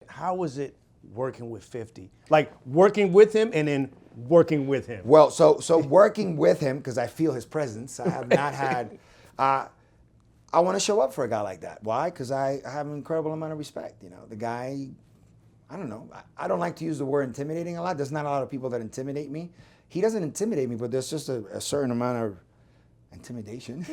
how was it working with 50? Like working with him and then working with him. Well, so working with him, because I feel his presence, I have not had, I want to show up for a guy like that. Why? Because I have an incredible amount of respect. You know, the guy, I don't know, I don't like to use the word intimidating a lot. There's not a lot of people that intimidate me. He doesn't intimidate me, but there's just a certain amount of intimidation.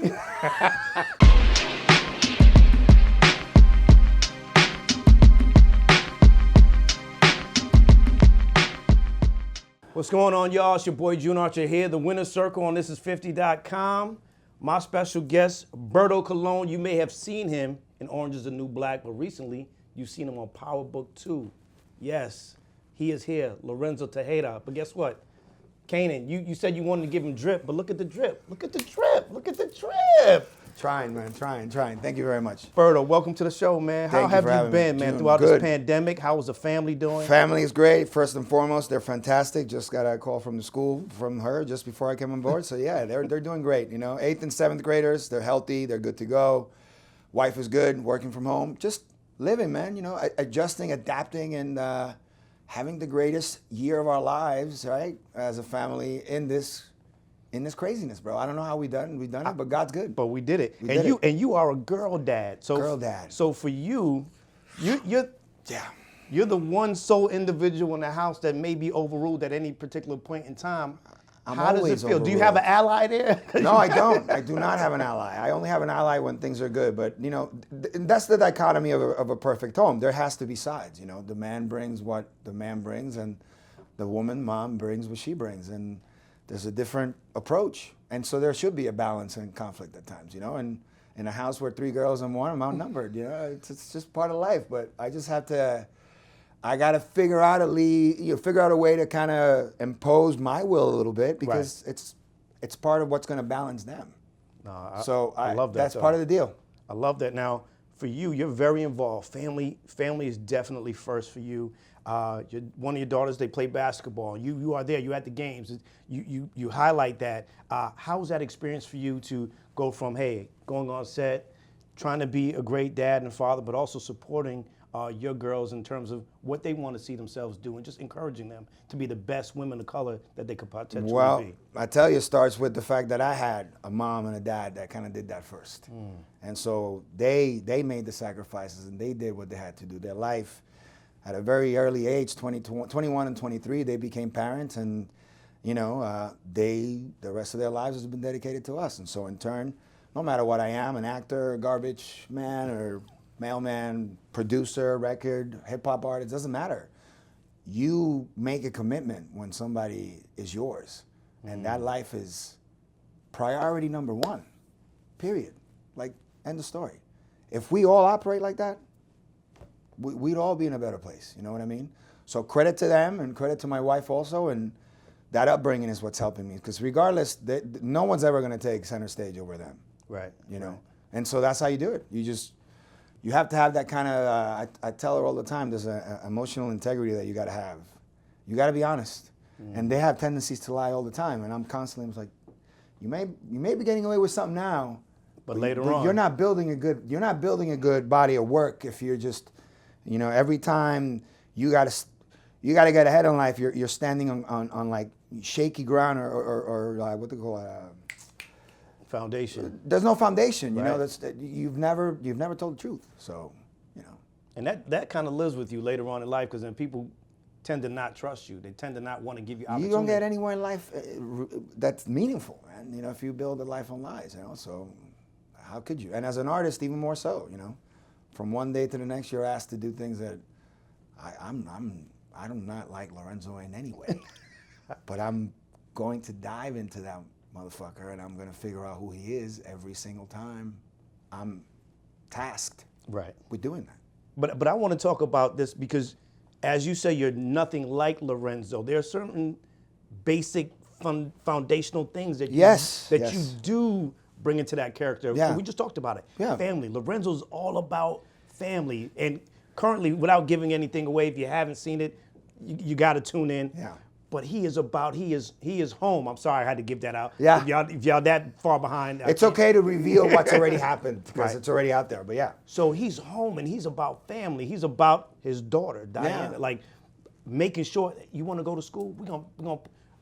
What's going on, y'all? It's your boy June Archer here, the Winner's Circle on thisis50.com. My special guest, Berto Colon. You may have seen him in Orange is the New Black, but recently you've seen him on Power Book 2. Yes, he is here, Lorenzo Tejada. But guess what? Kanan, you said you wanted to give him drip, but look at the drip. Look at the drip. Look at the drip. Trying, man, trying. Thank you very much. Berto, welcome to the show, man. How have you been, man, throughout this pandemic? How was the family doing? Family is great. First and foremost, they're fantastic. Just got a call from the school from her just before I came on board. So yeah, they're doing great. You know, 8th and 7th graders, they're healthy, they're good to go. Wife is good, working from home, just living, man. You know, adjusting, adapting, and having the greatest year of our lives, right, as a family in this craziness, bro. I don't know how we've done it, but God's good. But we did it. And you are a girl dad. So girl dad. So for you're the one sole individual in the house that may be overruled at any particular point in time. How does it feel? Overruled. Do you have an ally there? No, I don't. I do not have an ally. I only have an ally when things are good. But, you know, that's the dichotomy of a perfect home. There has to be sides, you know. The man brings what the man brings, and the woman, mom, brings what she brings. And there's a different approach. And so there should be a balance and conflict at times, you know. And in a house where 3 girls and 1, I'm outnumbered, you know. It's just part of life. But I just have to... I got to figure out a way to kind of impose my will a little bit, because it's part of what's going to balance them. No, I love that. That's part of the deal. I love that. Now, for you, you're very involved. Family is definitely first for you. One of your daughters, they play basketball. You are there. You're at the games. You highlight that. How was that experience for you to go from, hey, going on set, trying to be a great dad and father, but also supporting your girls in terms of what they want to see themselves do, and just encouraging them to be the best women of color that they could potentially be? Well, I tell you, it starts with the fact that I had a mom and a dad that kind of did that first. And so they made the sacrifices, and they did what they had to do. Their life, at a very early age, 21 and 23, they became parents, and you know, the rest of their lives has been dedicated to us. And so in turn, no matter what I am, an actor, garbage man, or mailman, producer, record, hip-hop artist, doesn't matter. You make a commitment when somebody is yours. And that life is priority number 1, period. Like, end of story. If we all operate like that, we'd all be in a better place, you know what I mean? So credit to them, and credit to my wife also, and that upbringing is what's helping me. Because regardless, no one's ever gonna take center stage over them. Right. You know? And so that's how you do it. You have to have that kind of, I tell her all the time, there's an emotional integrity that you got to have. You got to be honest. And they have tendencies to lie all the time. And I'm constantly like, you may be getting away with something now, but later on, you're not building a good body of work if you're just, you know, every time you got to get ahead in life, you're standing on like shaky ground or what they call it. Foundation. There's no foundation, you right. know. You've never told the truth, so you know. And that kind of lives with you later on in life, because then people tend to not trust you. They tend to not want to give you opportunity. You don't get anywhere in life that's meaningful, man. You know, if you build a life on lies, you know. So how could you? And as an artist, even more so. You know, from one day to the next, you're asked to do things that I do not like Lorenzo in any way, but I'm going to dive into that motherfucker, and I'm gonna figure out who he is every single time I'm tasked with doing that. But I want to talk about this because, as you say, you're nothing like Lorenzo. There are certain basic foundational things that you do bring into that character. Yeah. We just talked about it. Yeah. Family. Lorenzo's all about family, and currently, without giving anything away, if you haven't seen it, you got to tune in. Yeah. but he is home. I'm sorry, I had to give that out. Yeah. If y'all that far behind, It's okay to reveal what's already happened because Right. it's already out there. But yeah. So he's home and he's about family. He's about his daughter, Diana. Yeah. Like making sure you want to go to school.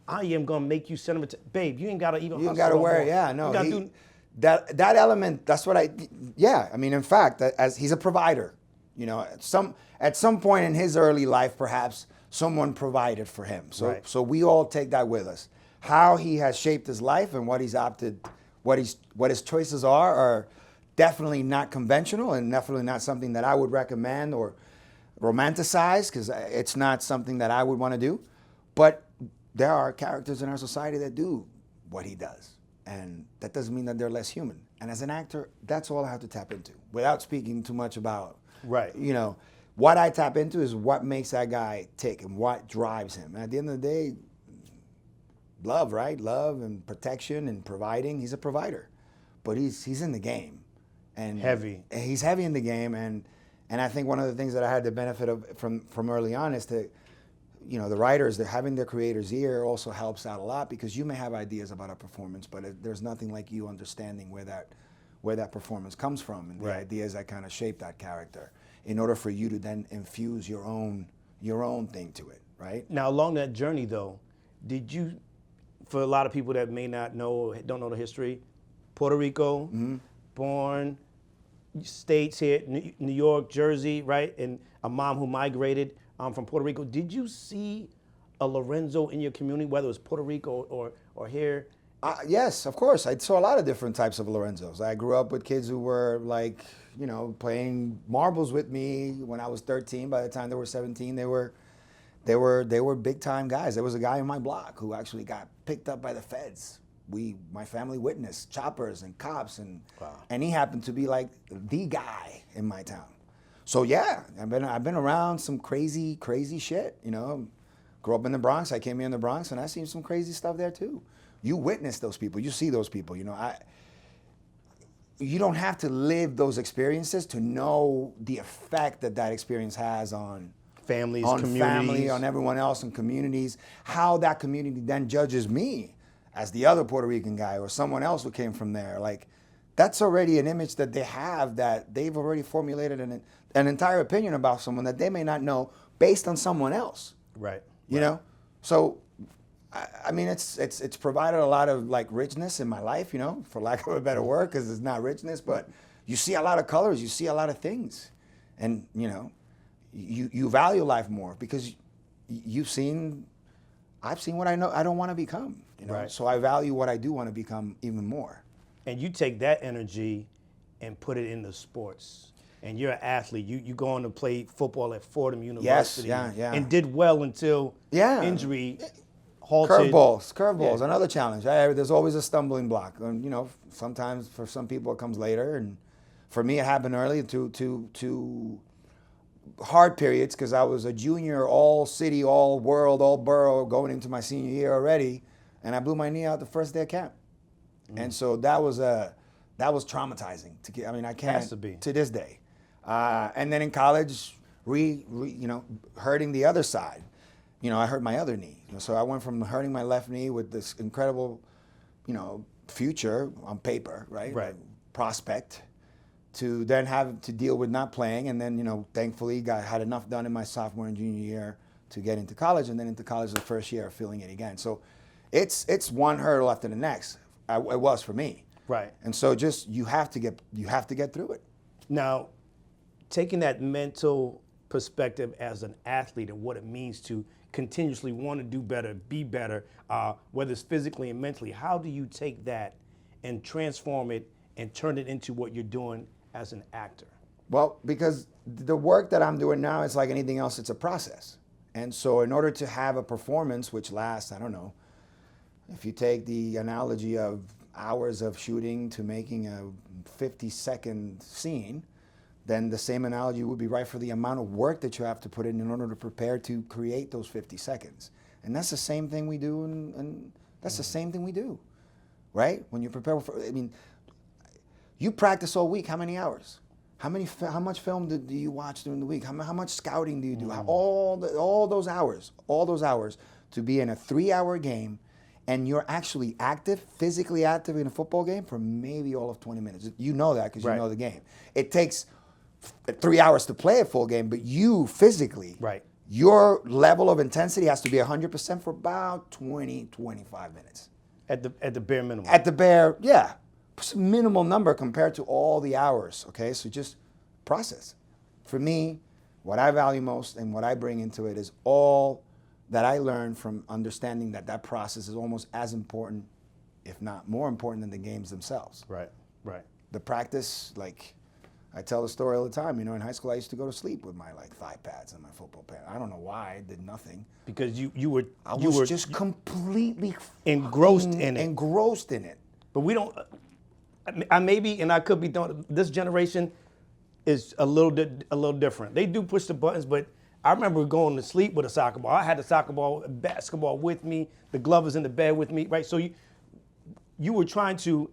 I am gonna make you sentimental, babe. You ain't gotta even. You hustle got to no wear more. it. Yeah, You no. gotta That element, that's what yeah. I mean, in fact, as he's a provider, you know, at some point in his early life, perhaps someone provided for him. So Right. so we all take that with us. How he has shaped his life and what he's opted, what his choices are definitely not conventional and definitely not something that I would recommend or romanticize because it's not something that I would want to do. But there are characters in our society that do what he does. And that doesn't mean that they're less human. And as an actor, that's all I have to tap into without speaking too much about, Right. you know, what I tap into is what makes that guy tick and what drives him. And at the end of the day, love, right? Love and protection and providing. He's a provider, but he's in the game. And Heavy. He's heavy in the game. And I think one of the things that I had the benefit of from early on is to, you know, the writers, having their creator's ear also helps out a lot because you may have ideas about a performance, but there's nothing like you understanding where that performance comes from and the Right. ideas that kind of shape that character in order for you to then infuse your own thing to it, right? Now, along that journey, though, did you, for a lot of people that may not know, don't know the history, Puerto Rico, born, states here, New York, Jersey, right? And a mom who migrated from Puerto Rico. Did you see a Lorenzo in your community, whether it was Puerto Rico or here? Yes, of course. I saw a lot of different types of Lorenzos. I grew up with kids who were like, you know, playing marbles with me when I was 13. By the time they were 17, they were big time guys. There was a guy in my block who actually got picked up by the feds. My family witnessed choppers and cops, and he happened to be like the guy in my town. So yeah, I've been around some crazy shit. You know, grew up in the Bronx. I came here in the Bronx, and I seen some crazy stuff there too. You witness those people. You see those people. You know, you don't have to live those experiences to know the effect that experience has on Families, on communities. family, on everyone else, and communities. How that community then judges me as the other Puerto Rican guy or someone else who came from there. Like, that's already an image that they have, that they've already formulated an entire opinion about someone that they may not know based on someone else. Right. You know? So, I mean, it's provided a lot of like richness in my life, you know, for lack of a better word, because it's not richness, but you see a lot of colors, you see a lot of things. And, you know, you value life more because I've seen what I know I don't want to become, you know? Right. So I value what I do want to become even more. And you take that energy and put it into sports. And you're an athlete. You go on to play football at Fordham University. yeah. And did well until injury halted. Curveballs, another challenge. There's always a stumbling block. And, you know, sometimes for some people it comes later. And for me, it happened early to hard periods because I was a junior, all city, all world, all borough going into my senior year already. And I blew my knee out the first day of camp. And so that was traumatizing. I can't, Has to be. to this day. And then in college, hurting the other side. You know, I hurt my other knee. So I went from hurting my left knee with this incredible, you know, future on paper, right? Right. Prospect, to then have to deal with not playing. And then, you know, thankfully had enough done in my sophomore and junior year to get into college, and then into college the first year feeling it again. So it's one hurdle after the next. It was for me. Right. And so just you have to get through it. Now, taking that mental perspective as an athlete and what it means to continuously want to do better, be better, whether it's physically and mentally, how do you take that and transform it and turn it into what you're doing as an actor? Well, because the work that I'm doing now is like anything else, it's a process. And so in order to have a performance which lasts, I don't know, if you take the analogy of hours of shooting to making a 50-second scene, then the same analogy would be right for the amount of work that you have to put in order to prepare to create those 50 seconds. And that's the same thing we do, and that's the same thing we do, right? When you prepare for, you practice all week, how many hours? How much film do you watch during the week? How much scouting do you do? All those hours to be in a 3-hour game and you're actually active, physically active in a football game for maybe all of 20 minutes. You know that because you know the game. It takes 3 hours to play a full game, but you physically, your level of intensity has to be 100% for about 20, 25 minutes. At the bare minimum. At the bare, yeah. It's a minimal number compared to all the hours, okay? So just process. For me, what I value most and what I bring into it is all that I learned from understanding that that process is almost as important, if not more important than the games themselves. Right. The practice, like, I tell the story all the time. You know, in high school, I used to go to sleep with my thigh pads and my football pad. I don't know why. I did nothing. Because you were just completely engrossed in it. Engrossed in it. But we don't. I maybe, and I could be doing. This generation is a little different. They do push the buttons, but I remember going to sleep with a soccer ball. I had the soccer ball, basketball with me. The glove was in the bed with me, right? So you were trying to,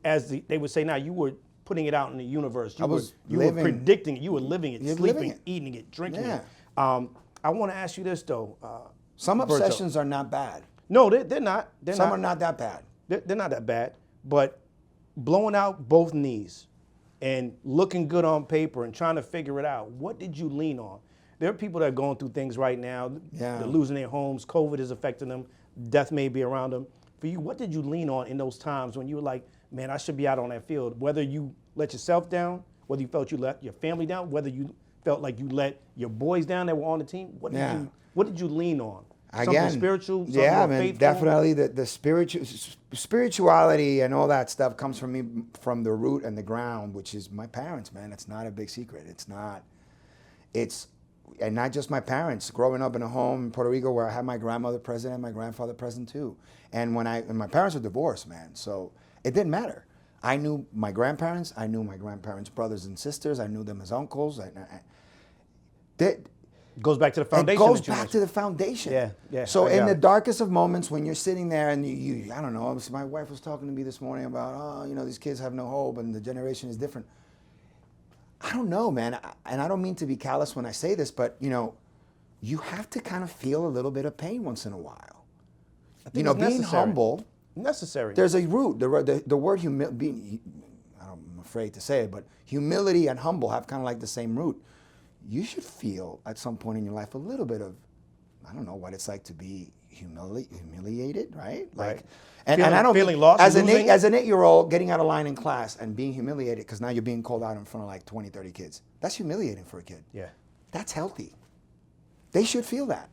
they would say now, you were putting it out in the universe. You were predicting it. You were living it, sleeping, eating it, drinking it. I want to ask you this though. Some Berto. obsessions are not bad. No, they're not. Some are not that bad. They're not that bad. But blowing out both knees and looking good on paper and trying to figure it out, what did you lean on? There are people that are going through things right now. They're losing their homes. COVID is affecting them. Death may be around them. For you, what did you lean on in those times when you were like, man, I should be out on that field? Whether you let yourself down, whether you felt you let your family down, whether you felt like you let your boys down that were on the team, what did you lean on? Something spiritual, something more faithful? Definitely the spirituality and all that stuff comes from me, from the root and the ground, which is my parents, man. It's not a big secret. And not just my parents. Growing up in a home in Puerto Rico where I had my grandmother present and my grandfather present too. And my parents were divorced, man. So it didn't matter. I knew my grandparents. I knew my grandparents' brothers and sisters. I knew them as uncles. Goes back to the foundation. It goes back to the foundation. Yeah. So in the darkest of moments, when you're sitting there and I don't know, my wife was talking to me this morning about, these kids have no hope and the generation is different. I don't know, man. And I don't mean to be callous when I say this, but, you have to kind of feel a little bit of pain once in a while. I think being humble. Necessary. There's a root. The word humility, I'm afraid to say it, but humility and humble have kind of like the same root. You should feel at some point in your life a little bit of, I don't know what it's like to be humiliated, right? Right. And I don't feeling lost, as an 8-year-old getting out of line in class and being humiliated because now you're being called out in front of like 20, 30 kids. That's humiliating for a kid. Yeah. That's healthy. They should feel that.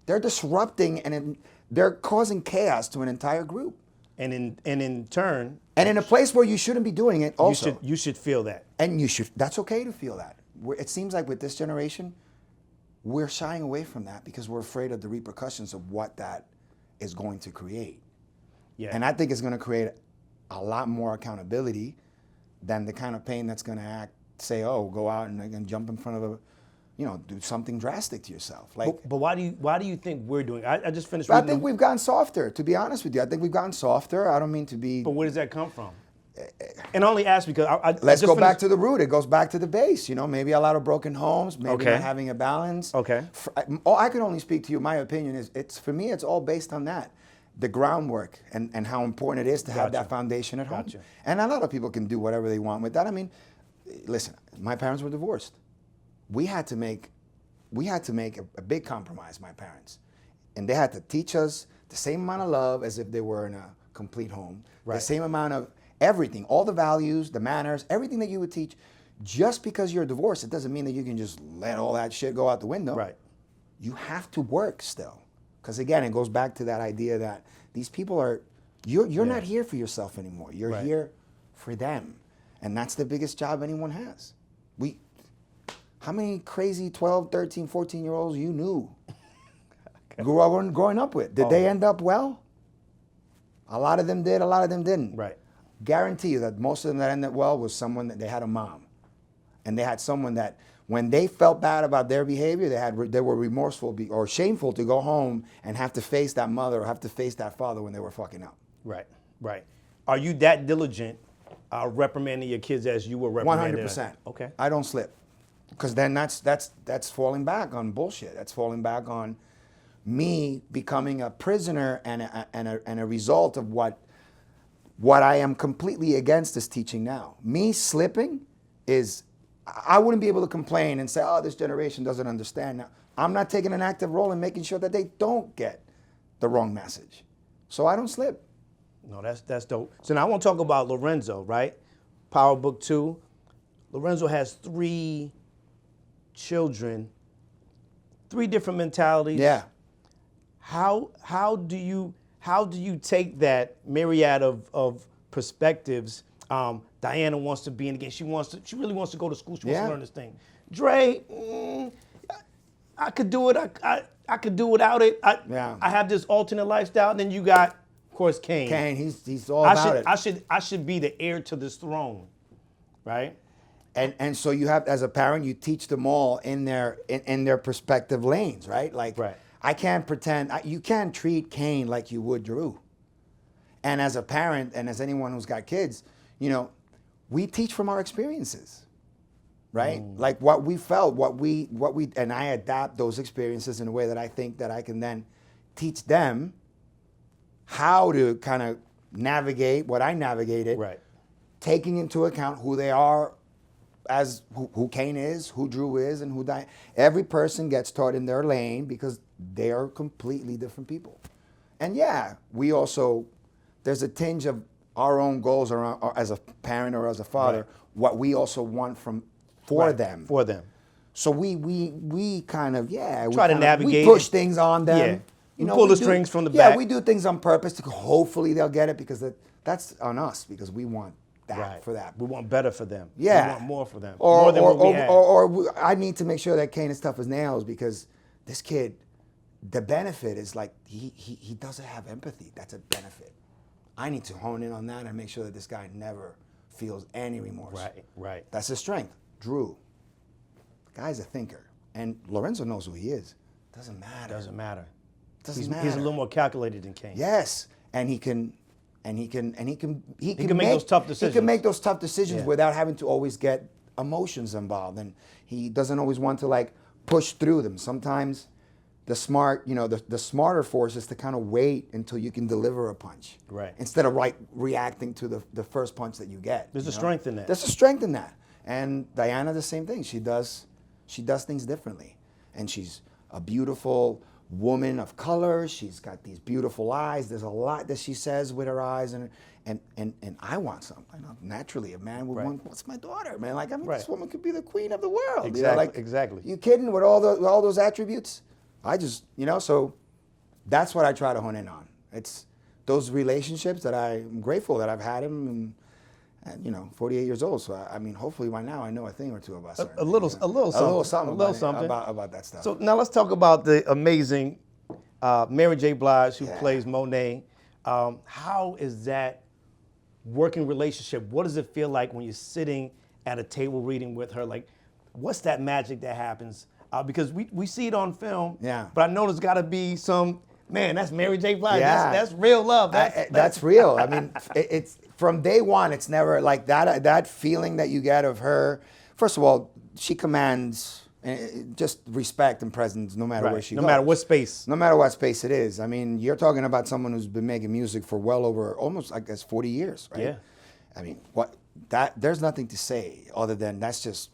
They're disrupting and they're causing chaos to an entire group. And in turn. And in a place where you shouldn't be doing it also. You should feel that. And that's okay to feel that. It seems like with this generation, we're shying away from that because we're afraid of the repercussions of what that is going to create. Yeah. And I think it's going to create a lot more accountability than the kind of pain that's going to say, go out and jump in front of do something drastic to yourself. But why do you think we're doing? I just finished. I think we've gotten softer. To be honest with you, I think we've gotten softer. I don't mean to be. But where does that come from? And I only ask because let's go back to the root. It goes back to the base. Maybe a lot of broken homes. Maybe not having a balance. Okay. I can only speak to you. My opinion is for me. It's all based on that. The groundwork and how important it is to have that foundation at home. And a lot of people can do whatever they want with that. I mean, listen, my parents were divorced. We had to make a big compromise, my parents. And they had to teach us the same amount of love as if they were in a complete home. Right. The same amount of everything, all the values, the manners, everything that you would teach. Just because you're divorced, it doesn't mean that you can just let all that shit go out the window. Right. You have to work still. Because again, it goes back to that idea that these people you're not here for yourself anymore. You're here for them. And that's the biggest job anyone has. How many crazy 12, 13, 14-year-olds you knew growing up with? Did they end up well? A lot of them did, a lot of them didn't. Right. Guarantee you that most of them that ended well was someone that they had a mom. And they had someone that when they felt bad about their behavior, they were remorseful or shameful to go home and have to face that mother or have to face that father when they were fucking up. Right. Are you that diligent reprimanding your kids as you were reprimanding? 100%. Okay. I don't slip. Because then that's falling back on bullshit. That's falling back on me becoming a prisoner and a result of what I am completely against is teaching now. Me slipping is, I wouldn't be able to complain and say, oh, this generation doesn't understand now. I'm not taking an active role in making sure that they don't get the wrong message. So I don't slip. No, that's dope. So now I want to talk about Lorenzo, right? Power Book 2. Lorenzo has 3 children, 3 different mentalities. Yeah. How do you take that myriad of perspectives? Diana wants to be in the game. She really wants to go to school. She wants to learn this thing. Dre, I could do it. I could do without it. I have this alternate lifestyle. And then you got, of course, Kane. Kane, he's all about it. I should be the heir to this throne, right? And so you have, as a parent, you teach them all in their respective lanes, right? Like, right. I can't pretend, you can't treat Kane like you would Drew. And as a parent, and as anyone who's got kids, you know, we teach from our experiences, right? Like what we felt, and I adapt those experiences in a way that I think that I can then teach them how to kind of navigate what I navigated, Right. taking into account who they are, as who Kane is, who Drew is, and who Diane. Every person gets taught in their lane because they are completely different people. And yeah, we also, there's a tinge of our own goals or as a parent or as a father, Right. what we also want for Right. them. For them. So we kind of, Try to navigate we push it. things on them. Yeah. You We know, pull the do- strings from the yeah, back. we do things on purpose to hopefully they'll get it because that's on us because we want that Right. for that. We want better for them. Yeah. We want more for them. Or, more than what we had. I need to make sure that Kane is tough as nails because this kid, the benefit is like he doesn't have empathy. That's a benefit. I need to hone in on that and make sure that this guy never feels any remorse. Right. That's his strength. Drew, the guy's a thinker. And Lorenzo knows who he is. Doesn't matter. Doesn't matter. Doesn't matter. He's a little more calculated than Kane. Yes. And he can make those tough decisions. He can make those tough decisions Yeah. without having to always get emotions involved. And he doesn't always want to like push through them. Sometimes the smarter force is to kind of wait until you can deliver a punch. Right. Instead of reacting to the first punch that you get. There's a you know? strength in that. There's a strength in that. And Diana, the same thing. She does things differently. And she's a beautiful woman of color. She's got these beautiful eyes. There's a lot that she says with her eyes, and I want something. I know, naturally, a man would want. What's my daughter, man? Like, I mean, this woman could be the queen of the world. Exactly. You know, like, Exactly. You kidding with all those attributes? I just, so that's what I try to hone in on. It's those relationships that I'm grateful that I've had them. And 48 years old, so I mean, hopefully by now I know a thing or two about certain A little things, something about that stuff. So now let's talk about the amazing Mary J. Blige, who plays Monet. How is that working relationship? What does it feel like when you're sitting at a table reading with her? Like, what's that magic that happens? Because we see it on film, but I know there's got to be some, man, that's Mary J. Blige. Yeah. That's real love. That's real. I mean, it's from day one, it's never like that feeling that you get of her. First of all, she commands just respect and presence no matter where she goes. No matter what space. No matter what space it is. I mean, you're talking about someone who's been making music for well over almost, I guess, 40 years, right? Yeah. I mean, there's nothing to say other than that's just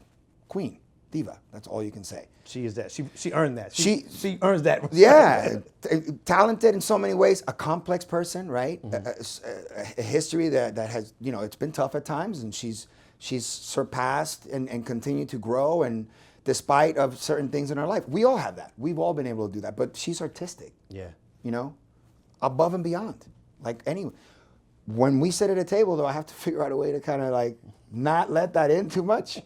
queen, diva. That's all you can say. She is that. She earned that. She earns that. Yeah, talented in so many ways. A complex person, right? A history that has, it's been tough at times, and she's surpassed and continued to grow. And despite of certain things in her life, we all have that. We've all been able to do that. But she's artistic. Yeah. Above and beyond. Like anyone. When we sit at a table, though, I have to figure out a way to kind of like not let that in too much,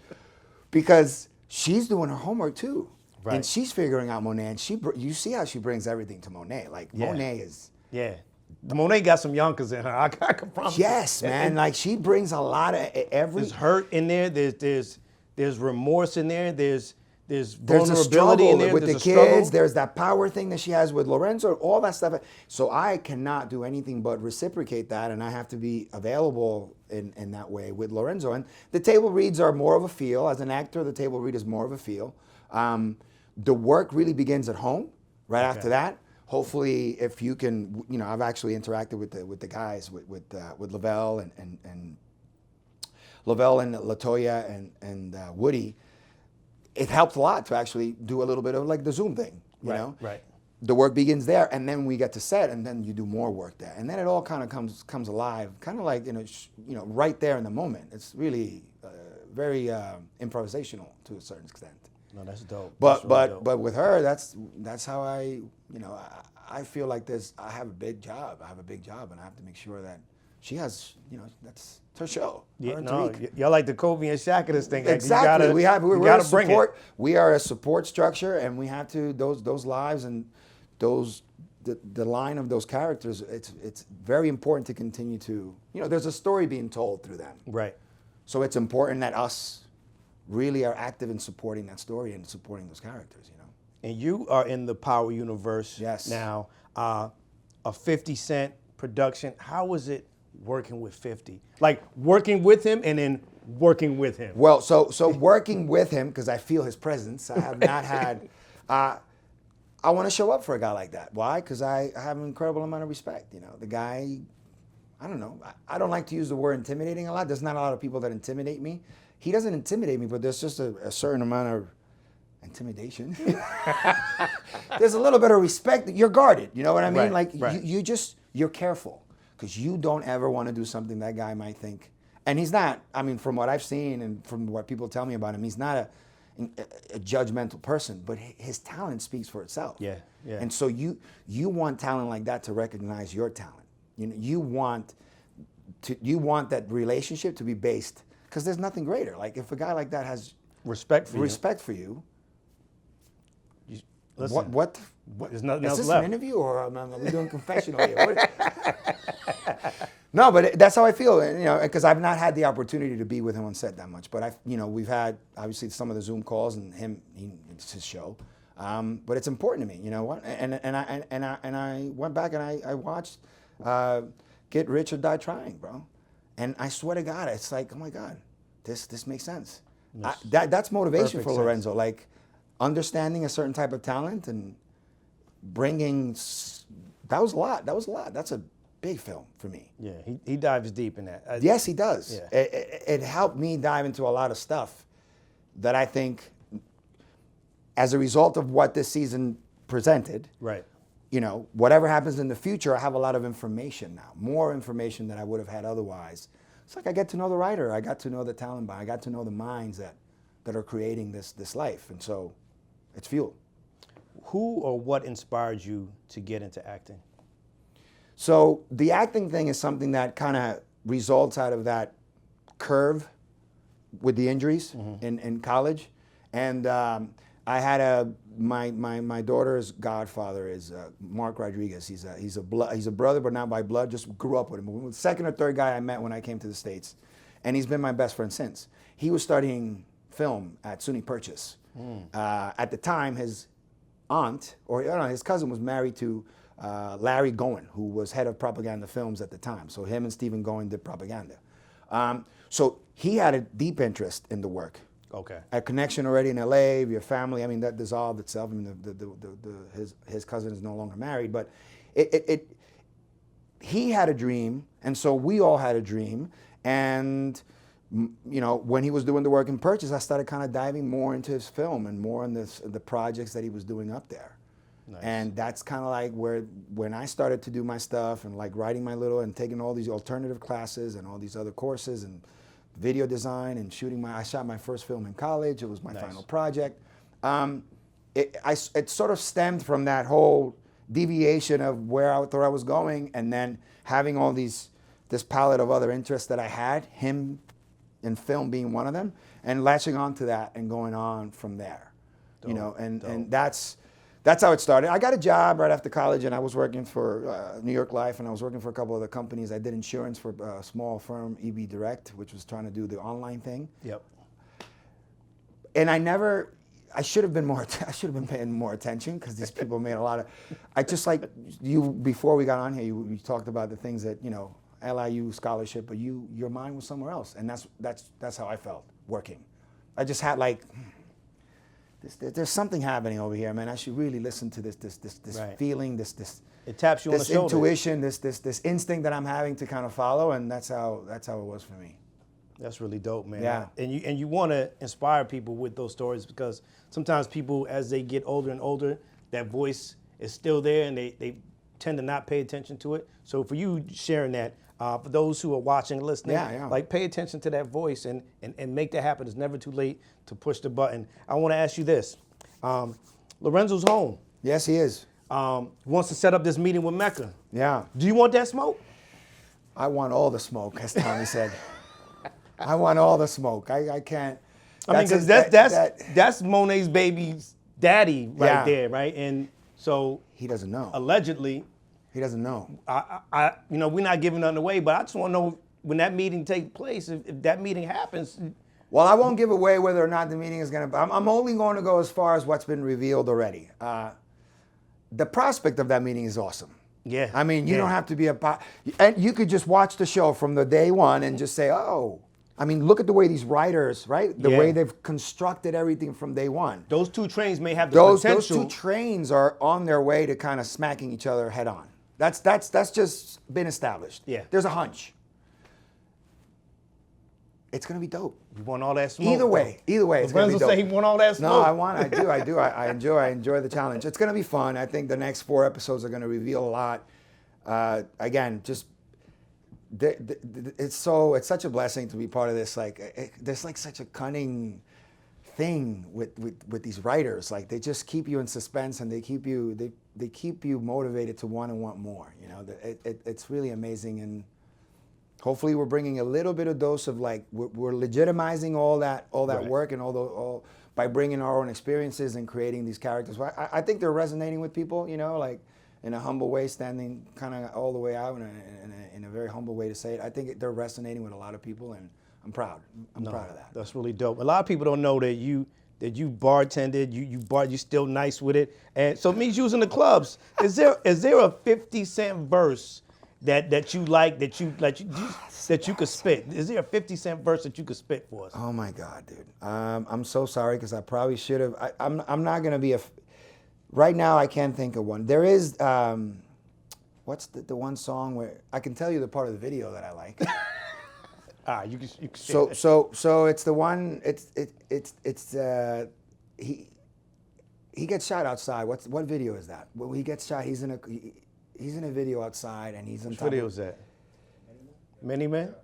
because she's doing her homework too. Right. And she's figuring out Monet, and you see how she brings everything to Monet. Like, Monet is... Yeah. Monet got some Yonkers in her, I can promise. Yes, man. Like, she brings a lot of There's hurt in there. There's remorse in there. There's a vulnerability struggle in there. with the a kids. struggle. There's that power thing that she has with Lorenzo, all that stuff. So I cannot do anything but reciprocate that, and I have to be available in that way with Lorenzo. And the table reads are more of a feel. As an actor, the table read is more of a feel. The work really begins at home, right after that. hopefully, if you can, I've actually interacted with the guys, with Lavelle and Lavelle and Latoya and Woody. It helped a lot to actually do a little bit of like the Zoom thing, you know? Right. The work begins there, and then we get to set, and then you do more work there, and then it all kind of comes alive, kind of like right there in the moment. It's really very improvisational to a certain extent. No, that's dope. But That's really dope. but with her, that's how I feel like I have a big job. I have a big job, and I have to make sure that she has, that's her show. Yeah, her and no, Tariq. y'all like the Kobe and Shaq of this thing. Like, Exactly. You We're gotta a bring support. it. We are a support structure, and we have to those lives and the line of those characters. It's very important to continue to there's a story being told through them. Right. So it's important that us really are active in supporting that story and supporting those characters. And you are in the Power universe Yes. now. A 50 Cent production. How was it working with 50? Like working with him and then working with him. Well, so working with him, because I feel his presence, I have not had. I want to show up for a guy like that. Why? Because I have an incredible amount of respect. The guy. I don't know. I don't like to use the word intimidating a lot. There's not a lot of people that intimidate me. He doesn't intimidate me, but there's just a certain amount of intimidation. There's a little bit of respect. You're guarded. You know what I mean? Right. You're careful because you don't ever want to do something that guy might think. And he's not. I mean, from what I've seen and from what people tell me about him, he's not a judgmental person. But his talent speaks for itself. Yeah. And so you want talent like that to recognize your talent. You want that relationship to be based, because there's nothing greater. Like if a guy like that has Respect for you. Listen, What? there's nothing Is else this left. an interview or are we doing confessional here? No, but that's how I feel, because I've not had the opportunity to be with him on set that much. But we've had obviously some of the Zoom calls, and it's his show. But it's important to me, And I went back and I watched Get Rich or Die Trying, bro. And I swear to God, it's like, oh my God, this makes sense. That's motivation Perfect for sense. Lorenzo, like understanding a certain type of talent and bringing. That was a lot. That's a big film for me. Yeah, he dives deep in that. Yes, he does. Yeah. It helped me dive into a lot of stuff that I think, as a result of what this season presented, Right. Whatever happens in the future, I have a lot of information now, more information than I would have had otherwise. It's like I get to know the writer, I got to know the talent, I got to know the minds that are creating this life, and so it's fuel. Who or what inspired you to get into acting? So the acting thing is something that kind of results out of that curve with the injuries in college, and I had my daughter's godfather is Mark Rodriguez. He's a brother, but not by blood. Just grew up with him. The second or third guy I met when I came to the States, and he's been my best friend since. He was studying film at SUNY Purchase. At the time, his aunt, his cousin was married to Larry Goen, who was head of propaganda films at the time. So him and Stephen Goen did propaganda. So he had a deep interest in the work. Okay. A connection already in LA, your family. I mean, that dissolved itself. I mean, his cousin is no longer married, but he had a dream, and so we all had a dream. And when he was doing the work in Purchase, I started kind of diving more into his film and more in the projects that he was doing up there. Nice. And that's kind of like when I started to do my stuff and like writing my little and taking all these alternative classes and all these other courses and video design and I shot my first film in college. It was my final project. It sort of stemmed from that whole deviation of where I thought I was going, and then having all this palette of other interests that I had, him in film being one of them, and latching onto that and going on from there. Dope. And that's how it started. I got a job right after college, and I was working for New York Life, and I was working for a couple other companies. I did insurance for a small firm, EB Direct, which was trying to do the online thing. Yep. And I should have been paying more attention, because these people made a lot of. I just like you before we got on here. You talked about the things that LIU scholarship, but your mind was somewhere else, and that's how I felt working. I just had like. there's something happening over here, man. I should really listen to this Right. feeling, this It taps you on the shoulder. intuition, this instinct that I'm having to kind of follow, and that's how it was for me. That's really dope, man. Yeah. And you want to inspire people with those stories, because sometimes people, as they get older and older, that voice is still there and they tend to not pay attention to it. So for you sharing that, for those who are watching and listening, like, pay attention to that voice and make that happen. It's never too late to push the button. I want to ask you this. Lorenzo's home. Yes, he is. Wants to set up this meeting with Mecca. Yeah. Do you want that smoke? I want all the smoke, as Tommy said. I want all the smoke. I can't. I mean, because that's Monet's baby's daddy right there, right? And so he doesn't know. Allegedly, he doesn't know. We're not giving nothing away, but I just want to know, when that meeting takes place, if that meeting happens. Well, I won't give away whether or not the meeting is going to. I'm only going to go as far as what's been revealed already. The prospect of that meeting is awesome. Yeah. I mean, you don't have to be and you could just watch the show from the day one and just say, oh. I mean, look at the way these writers, right? The way they've constructed everything from day one. Those two trains may have the potential. Those two trains are on their way to kind of smacking each other head on. That's just been established. Yeah. There's a hunch. It's gonna be dope. You want all that smoke? Either way, it's gonna be Lorenzo dope. say he want all that smoke. No, I do. I enjoy the challenge. It's gonna be fun. I think the next 4 episodes are gonna reveal a lot. Again, just it's such a blessing to be part of this. Like, there's like such a cunning thing with these writers. Like, they just keep you in suspense, and they keep you motivated to want more. You know, it's really amazing. And hopefully we're bringing a little bit of dose of, like, we're legitimizing all that work and all by bringing our own experiences and creating these characters. I think they're resonating with people, you know, like, in a humble way, standing kind of all the way out in a very humble way to say it. I think they're resonating with a lot of people, and I'm proud. I'm proud of that. That's really dope. A lot of people don't know that you bartended, you're still nice with it. And so it means using the clubs. Is there a 50 Cent verse that you like, that you could spit? Is there a 50 Cent verse that you could spit for us? Oh my God, dude. I'm so sorry, because I probably should have. I'm not gonna be right now I can't think of one. There is what's the one song where I can tell you the part of the video that I like. You can So it's the one. He gets shot outside. What video is that? Well, he gets shot. He's in a video outside, and he's on Which top video of, is that? Many men?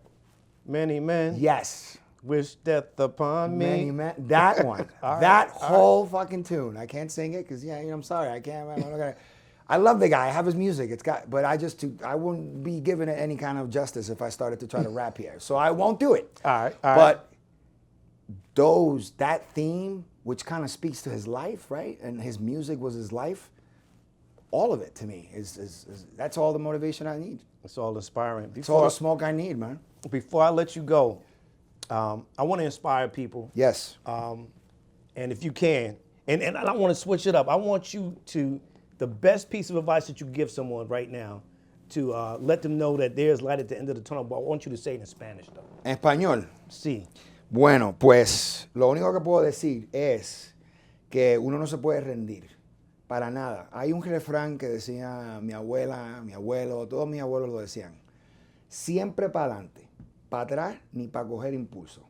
Many men? Yes. Wish death upon me. Many men. That one. That whole fucking tune. I can't sing it because, I'm sorry. I can't. I'm not gonna. I love the guy. I have his music. But I wouldn't be giving it any kind of justice if I started to try to rap here. So I won't do it. All right. But that theme, which kind of speaks to his life, right? And his music was his life. All of it to me is that's all the motivation I need. It's all inspiring. It's all the smoke I need, man. Before I let you go, I want to inspire people. Yes. And if you can, and I want to switch it up. I want you to, the best piece of advice that you give someone right now, to let them know that there's light at the end of the tunnel. But I want you to say it in Spanish, though. En español. Sí. Bueno, pues lo único que puedo decir es que uno no se puede rendir. Para nada. Hay un refrán que decía mi abuela, mi abuelo, todos mis abuelos lo decían. Siempre para adelante, para atrás ni para coger impulso.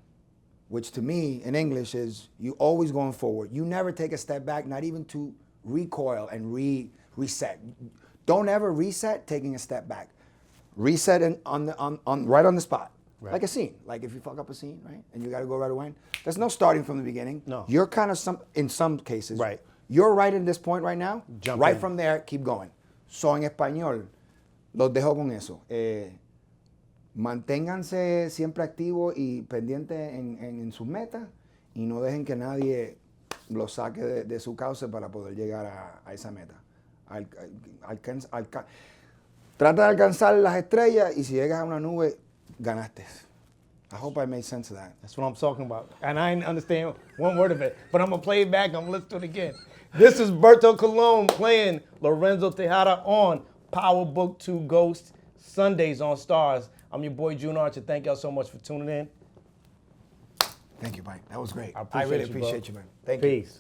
Which to me, in English, is you always going forward. You never take a step back, not even to recoil and reset. Don't ever reset taking a step back. Reset right on the spot. Right. Like a scene. Like if you fuck up a scene, right? And you got to go right away. There's no starting from the beginning. No. You're kind of in some cases. Right. You're right in this point right now. Jump right in. from there, keep going. So en español, los dejo con eso. Manténganse siempre activos y pendientes en sus metas y no dejen que nadie los saque de su cauce para poder llegar a esa meta. Trata de alcanzar las estrellas y si llegas a una nube, ganaste. I hope I made sense of that. That's what I'm talking about. And I didn't understand one word of it, but I'm going to play it back. I'm going to listen to it again. This is Berto Colon playing Lorenzo Tejada on Power Book 2 Ghost, Sundays on Stars. I'm your boy, June Archer. Thank y'all so much for tuning in. Thank you, Mike. That was great. I really appreciate you, man. Thank you. Peace.